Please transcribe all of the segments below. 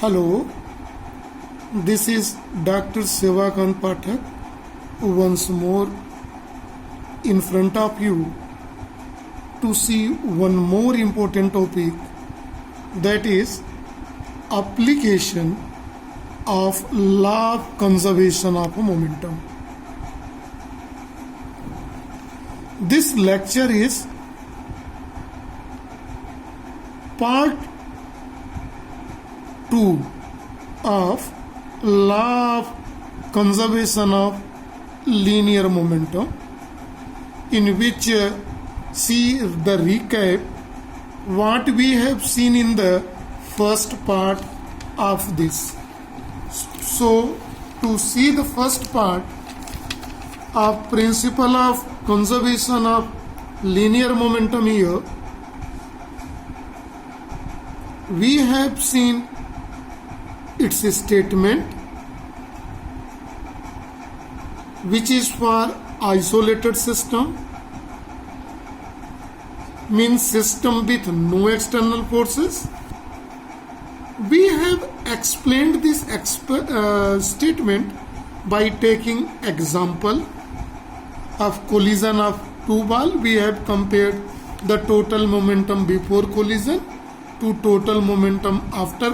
Hello, this is Dr. Sevakant Pathak once more in front of you to see one more important topic, that is application of law of conservation of momentum. This lecture is part 2 of law of conservation of linear momentum, in which see the recap what we have seen in the first part of this. So to see the first part of principle of conservation of linear momentum, here we have seen its statement, which is for isolated system, means system with no external forces. We have explained this statement by taking example of collision of two balls. We have compared the total momentum before collision to total momentum after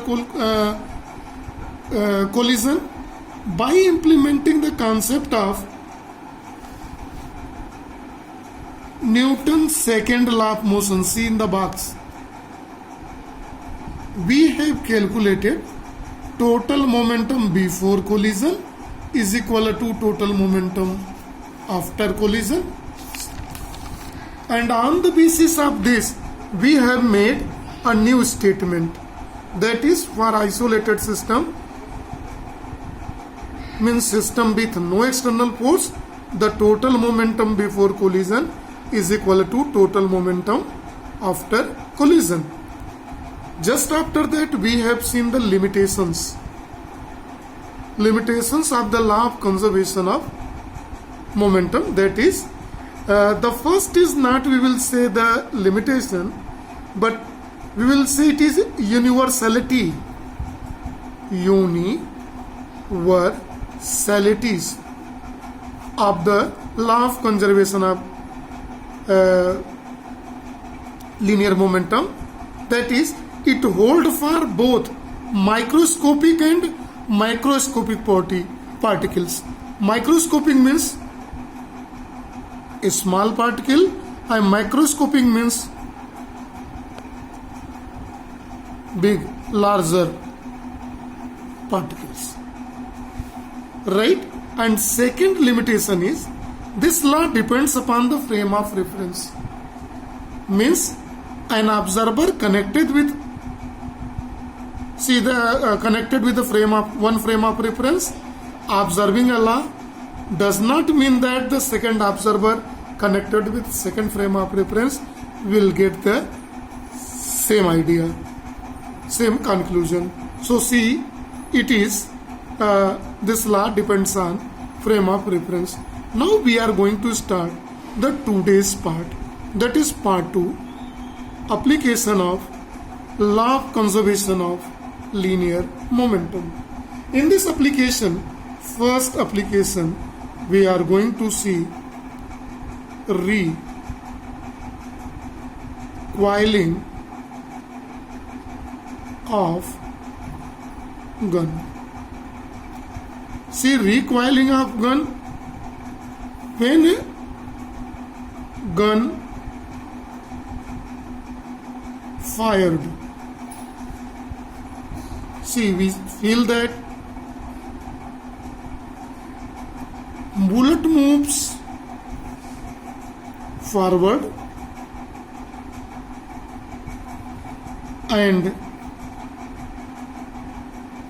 collision by implementing the concept of Newton's second law of motion. See in the box, we have calculated total momentum before collision is equal to total momentum after collision, and on the basis of this we have made a new statement, that is for isolated system, means system with no external force, the total momentum before collision is equal to total momentum after collision. Just after that we have seen the limitations of the law of conservation of momentum. That is, the first is not, we will say, the limitation, but we will say it is universalities of the law of conservation of linear momentum. That is, it holds for both microscopic and macroscopic particles. Microscopic means a small particle, and microscopic means big, larger particles, right? And second limitation is, this law depends upon the frame of reference, means an observer connected with the frame of one frame of reference observing a law does not mean that the second observer connected with second frame of reference will get the same idea, same conclusion. So see, it is this law depends on frame of reference. Now we are going to start the today's part, that is part 2, application of law of conservation of linear momentum. In this application, first application, we are going to see recoiling of gun. See, recoiling of gun, when a gun fired, see, we feel that bullet moves forward and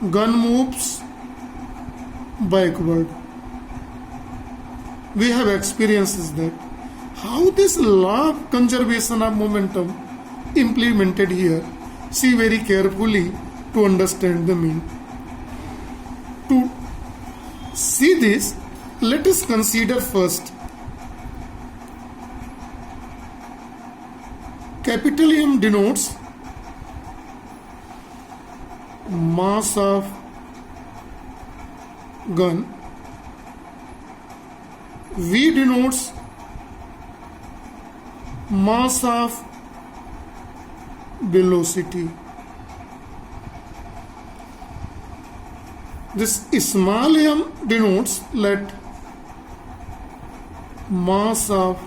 gun moves backward. We have experiences that how this law of conservation of momentum implemented here. See very carefully to understand the meaning. To see this, let us consider first capital M denotes mass of gun. V denotes mass of velocity. This small m denotes let mass of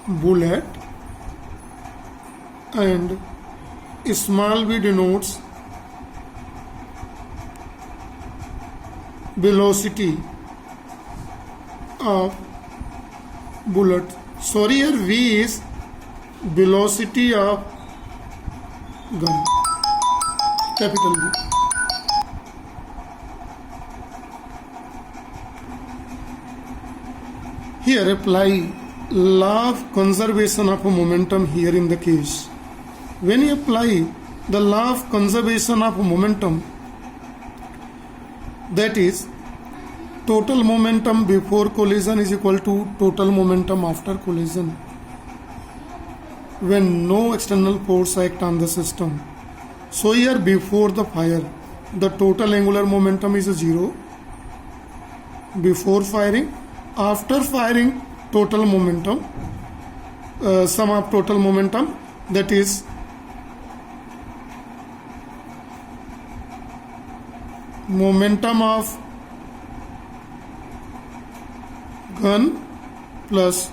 bullet, and small v denotes velocity of bullet. Sorry, here v is velocity of gun, capital V. Here apply law of conservation of momentum here in the case. When you apply the law of conservation of momentum, that is total momentum before collision is equal to total momentum after collision when no external force act on the system. So here before the fire, the total angular momentum is 0 before firing. After firing, total momentum, sum of total momentum, that is momentum of gun plus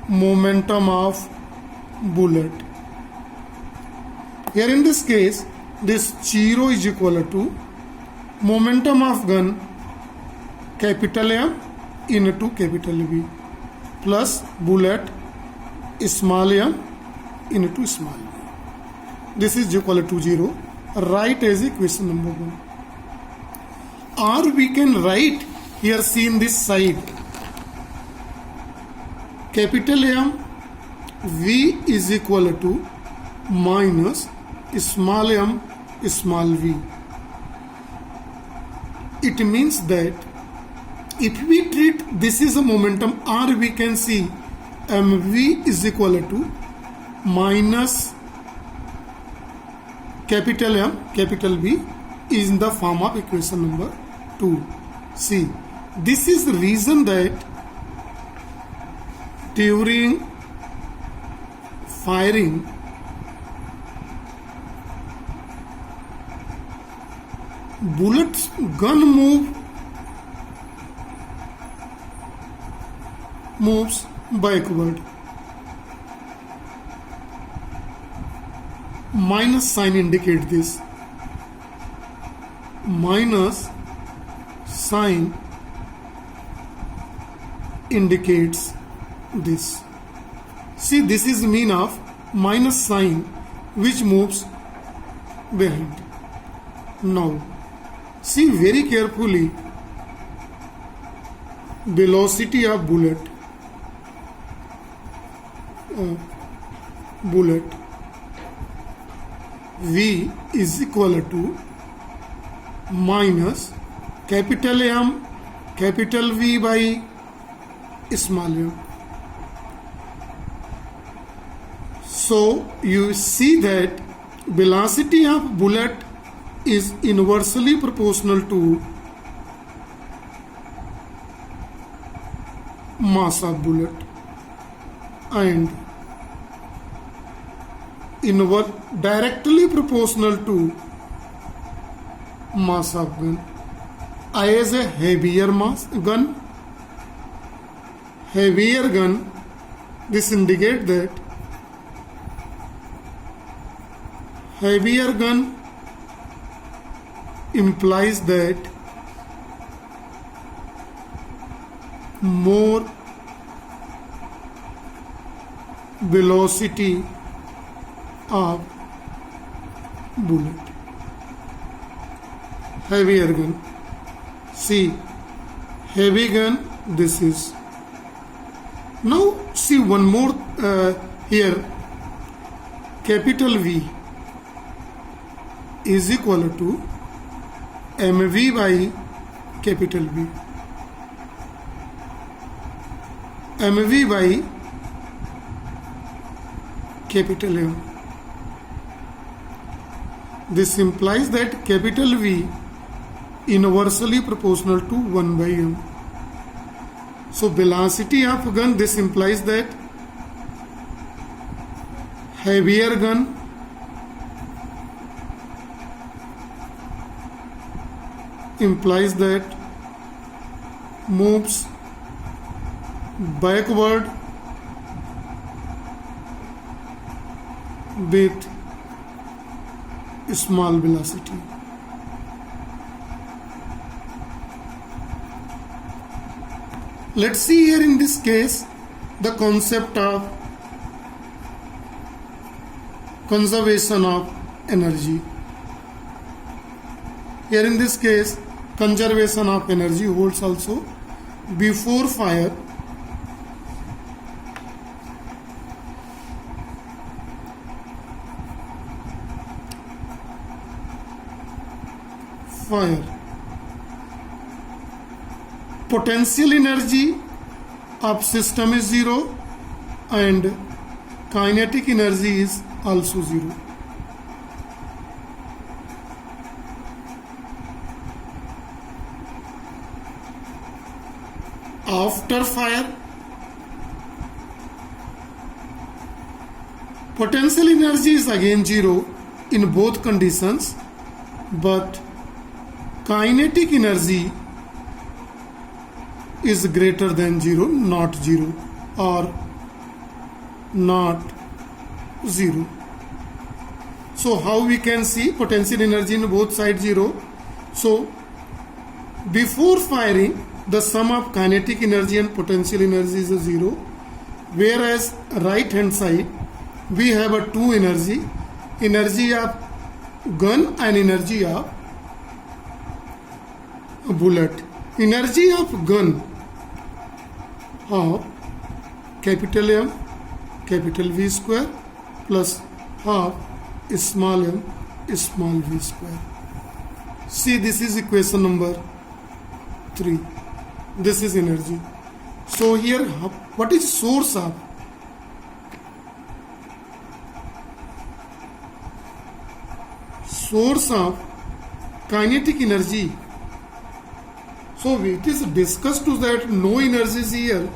momentum of bullet. Here in this case, this 0 is equal to momentum of gun capital M into capital V plus bullet small m into small v. This is equal to 0. Write as equation number 1. Or we can write here, see in this side, capital M V is equal to minus small m small v. It means that if we treat this is a momentum, or we can see mv is equal to minus capital M capital V is in the form of equation number 2. See, this is the reason that during firing bullets gun moves backward. Minus sign indicate this. Minus sign indicates this. See, this is mean of minus sign which moves behind. Now, see very carefully velocity of bullet. V is equal to minus capital M capital V by small m. So you see that velocity of bullet is inversely proportional to mass of bullet and directly proportional to mass of gun. As a heavier gun, this indicates that heavier gun implies that more velocity of bullet. Heavier gun. See, heavy gun, this is. Now see one more here. Capital V is equal to mv by capital V. mv by capital M. This implies that capital V inversely proportional to 1 by m. So velocity of gun, this implies that heavier gun implies that moves backward with small velocity. Let's see here in this case the concept of conservation of energy. Here in this case, conservation of energy holds also. Before fire, potential energy of system is 0 and kinetic energy is also 0. After fire, potential energy is again 0 in both conditions, but kinetic energy is greater than 0, not 0 or not 0. So how we can see potential energy in both sides 0? So before firing, the sum of kinetic energy and potential energy is 0, whereas right hand side we have a two energy of gun and energy of a bullet. Energy of gun of capital M capital V square plus half small m small v square. See, this is equation number 3. This is energy. So here, what is source of? Source of kinetic energy. So it is discussed to that no energy is here,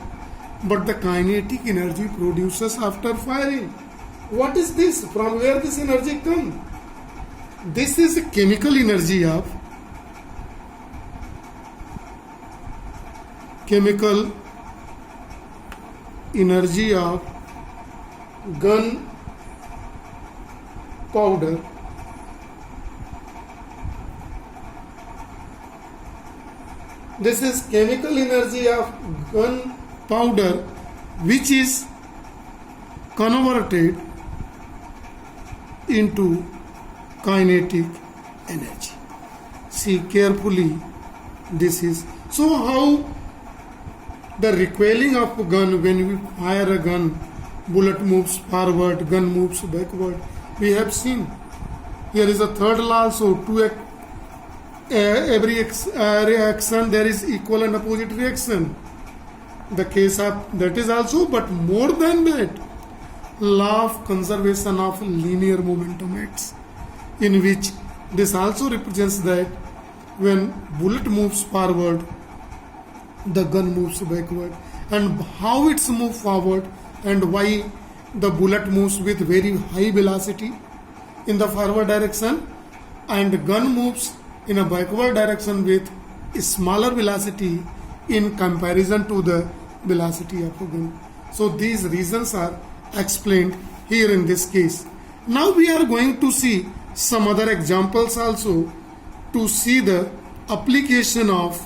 but the kinetic energy produces after firing. What is this? From where this energy comes? This is chemical energy of gun powder. This is chemical energy of gun powder, which is converted into kinetic energy. See carefully, this is. So how the recoiling of a gun, when we fire a gun, bullet moves forward, gun moves backward. We have seen. Here is a third law also. Every reaction there is equal and opposite reaction. The case of that is also, but more than that, law of conservation of linear momentum acts, in which this also represents that when bullet moves forward, the gun moves backward, and how it's moved forward and why the bullet moves with very high velocity in the forward direction and the gun moves in a backward direction with a smaller velocity in comparison to the velocity of a gun. So these reasons are explained here in this case. Now we are going to see some other examples also to see the application of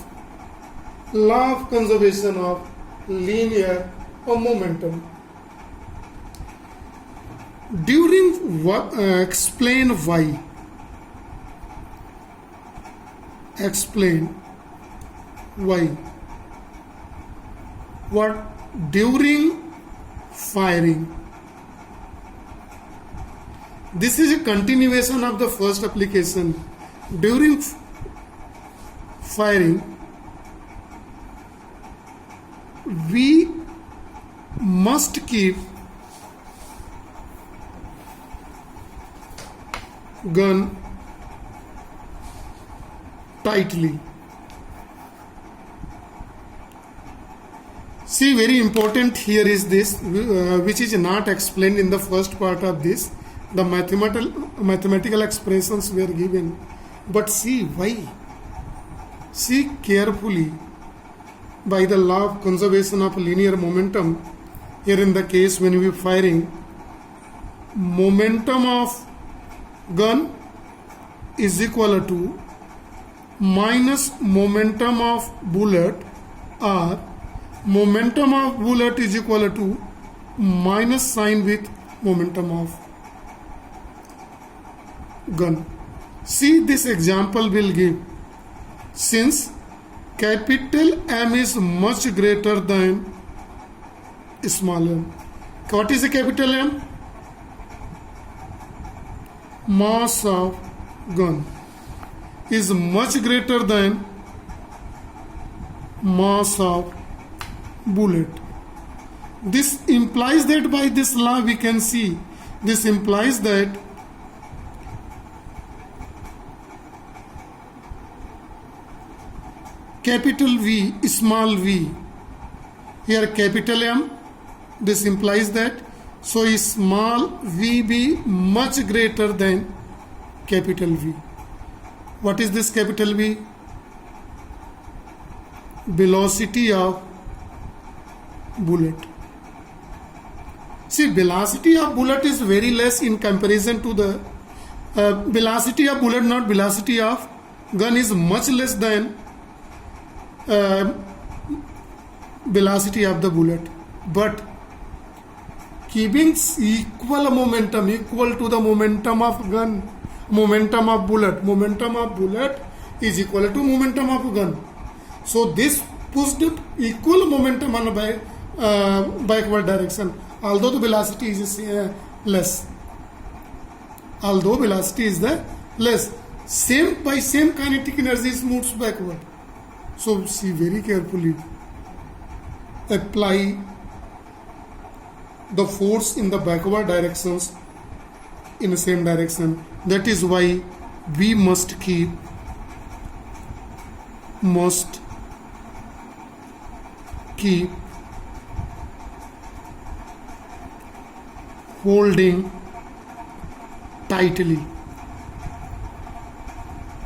law of conservation of linear momentum. During explain why. Explain why. What? During firing. This is a continuation of the first application. During firing, we must keep gun tightly. See, very important here is this, which is not explained in the first part of this. The mathematical expressions were given, but see why. See carefully. By the law of conservation of linear momentum, here in the case when we are firing, momentum of gun is equal to minus momentum of bullet, or momentum of bullet is equal to minus sign with momentum of gun. See, this example will give, since capital M is much greater than small m. What is the capital M? Mass of gun is much greater than mass of bullet. This implies that by this law we can see, this implies that capital V, small v, here capital M, this implies that, so small v be much greater than capital V. What is this capital V? Velocity of bullet. See, velocity of bullet is very less in comparison to the velocity of bullet, not velocity of gun, is much less than velocity of the bullet, but keeping equal momentum, equal to the momentum of gun, momentum of bullet is equal to momentum of gun. So this pushed equal momentum on backward direction, although the velocity is less. Although velocity is the less, same by same kinetic energy moves backward. So see very carefully. Apply the force in the backward directions in the same direction. That is why we must keep holding tightly.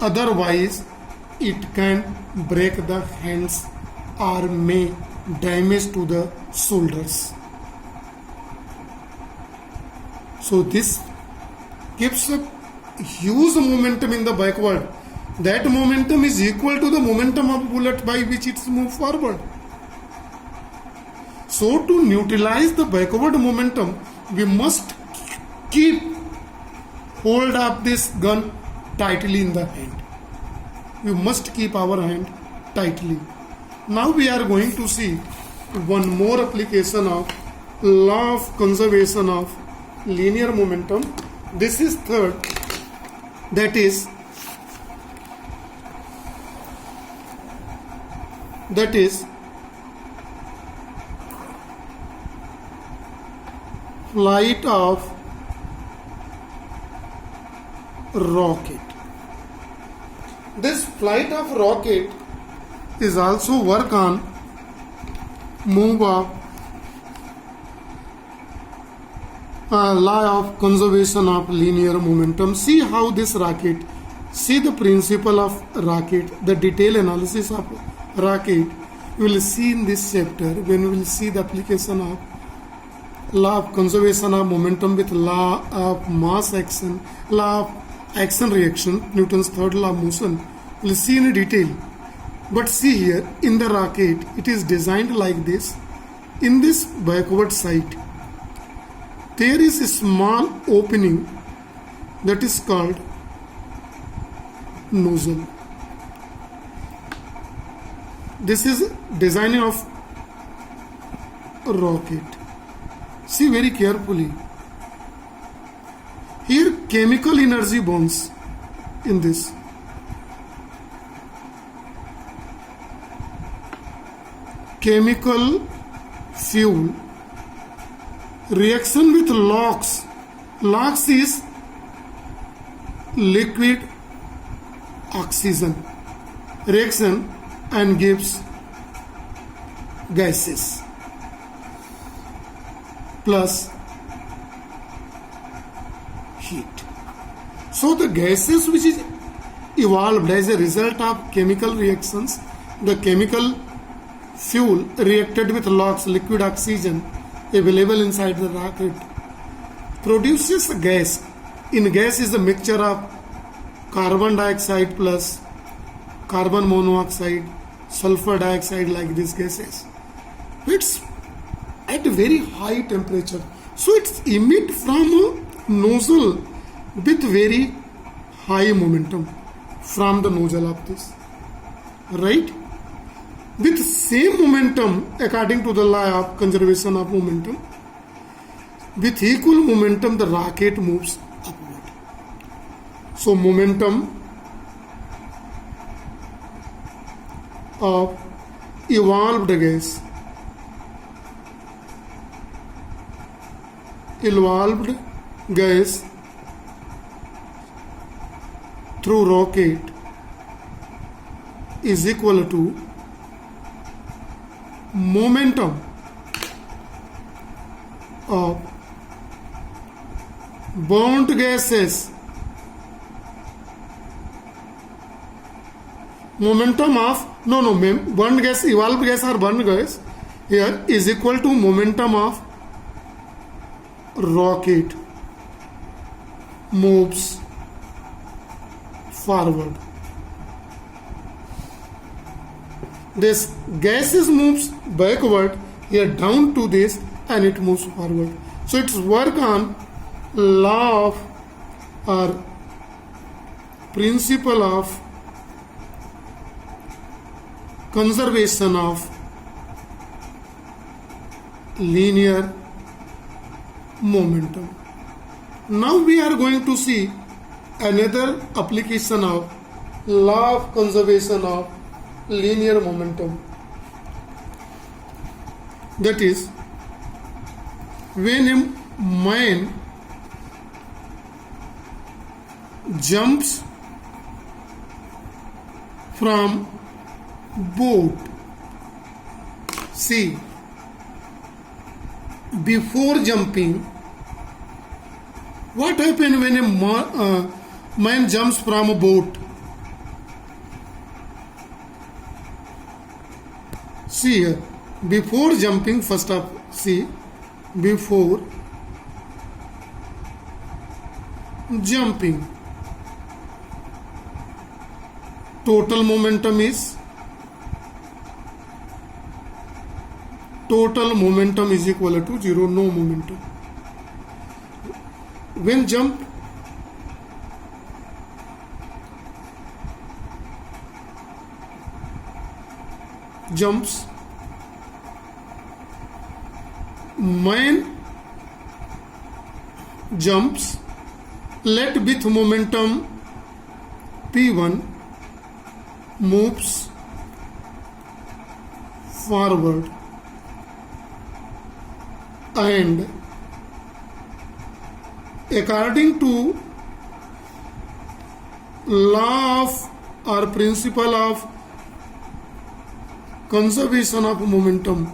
Otherwise, it can break the hands or may damage to the shoulders. So this gives a huge momentum in the backward. That momentum is equal to the momentum of bullet by which it moves forward. So to neutralize the backward momentum, we must keep hold of this gun tightly in the hand. We must keep our hand tightly. Now we are going to see one more application of law of conservation of linear momentum. This is third, that is flight of rocket. This flight of rocket is also work on move of law of conservation of linear momentum. See how this rocket, see the principle of rocket, the detailed analysis of rocket we will see in this chapter when we will see the application of law of conservation of momentum with law of mass action, law of action reaction, Newton's third law of motion. We will see in detail. But see here, in the rocket, it is designed like this. In this backward side, there is a small opening that is called nozzle. This is design of rocket. See very carefully. Here chemical energy bonds in this. Chemical fuel reaction with LOX. LOX is liquid oxygen. reaction and gives gases plus heat. So the gases which is evolved as a result of chemical reactions, the chemical fuel reacted with LOX, liquid oxygen, available inside the rocket, produces a gas. In gas is a mixture of carbon dioxide plus carbon monoxide, sulfur dioxide, like these gases. It's at a very high temperature. So it's emit from a nozzle with very high momentum from the nozzle of this. Right? With same momentum, according to the law of conservation of momentum, with equal momentum the rocket moves upward. So momentum of evolved gas through rocket is equal to momentum of burnt gases, momentum of burnt gas, evolved gas or burnt gas here is equal to momentum of rocket moves forward. This gases moves backward here down to this and it moves forward. So it's work on law of or principle of conservation of linear momentum. Now we are going to see another application of law of conservation of linear momentum. That is, when a man jumps from boat, see, before jumping, what happens when a man jumps from a boat? See here, before jumping, first up, see, before jumping, total momentum is equal to 0, no momentum. When jumps, man jumps, let with momentum P1 moves forward and according to law of or principle of conservation of momentum,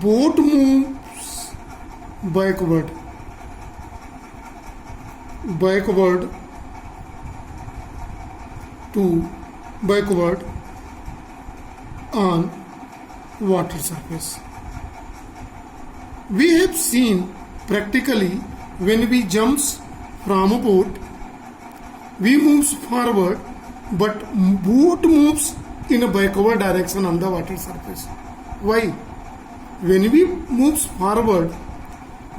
boat moves backward on water surface. We have seen practically when we jumps from a boat, we moves forward, but boat moves in a backward direction on the water surface. Why? When we moves forward,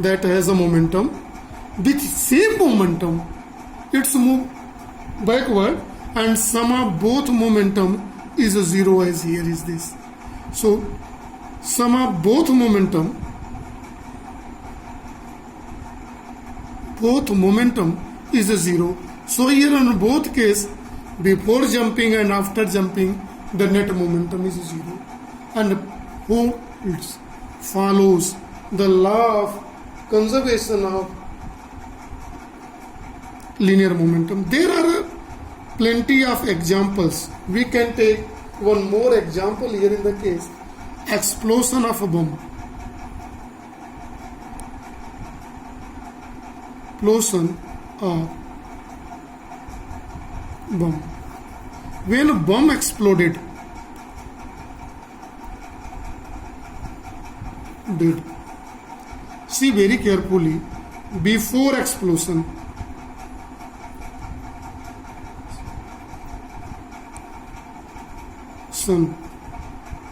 that has a momentum. With same momentum, it's move backward, and sum of both momentum is a 0, as here is this. So sum of both momentum is a 0. So here on both case, before jumping and after jumping, the net momentum is 0. And who follows the law of conservation of linear momentum. There are plenty of examples. We can take one more example here in the case explosion of a bomb. Explosion of bomb. When a bomb exploded, did see very carefully before explosion.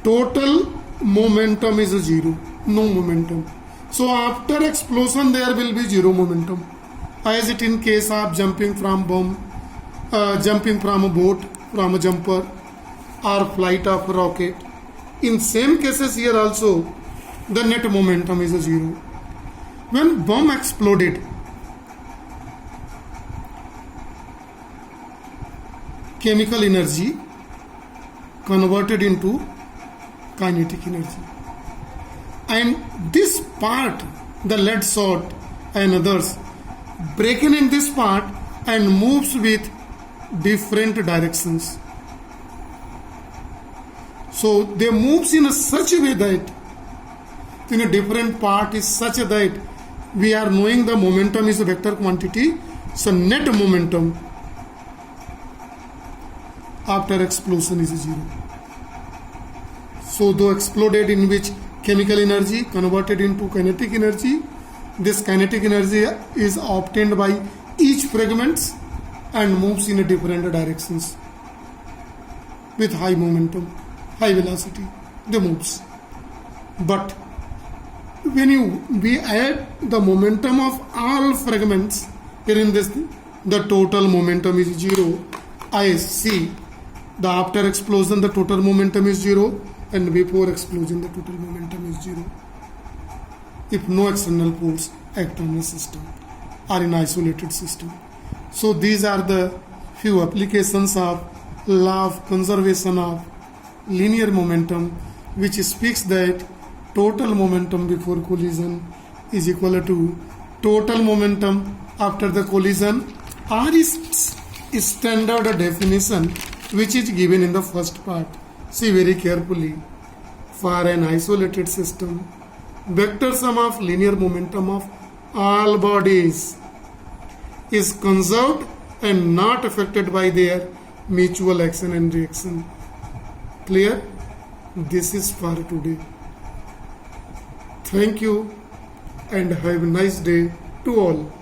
Total momentum is 0, no momentum. So after explosion there will be 0 momentum, as it in case of jumping from bomb, jumping from a boat, from a jumper, or flight of a rocket. In same cases here also the net momentum is 0. When bomb exploded, chemical energy converted into kinetic energy, and this part, the lead shot and others, breaking in this part and moves with different directions. So they moves in such a way that in a different part is such that we are knowing the momentum is a vector quantity. So net momentum after explosion is 0. So though exploded, in which chemical energy converted into kinetic energy, this kinetic energy is obtained by each fragments and moves in a different directions with high momentum, high velocity, they moves. But when we add the momentum of all fragments, here in this the total momentum is 0. I see the after explosion the total momentum is 0, and before explosion the total momentum is 0 if no external force act on the system or in isolated system. So these are the few applications of law of conservation of linear momentum, which speaks that total momentum before collision is equal to total momentum after the collision, or is standard definition which is given in the first part. See very carefully. For an isolated system, vector sum of linear momentum of all bodies is conserved and not affected by their mutual action and reaction. Clear? This is for today. Thank you and have a nice day to all.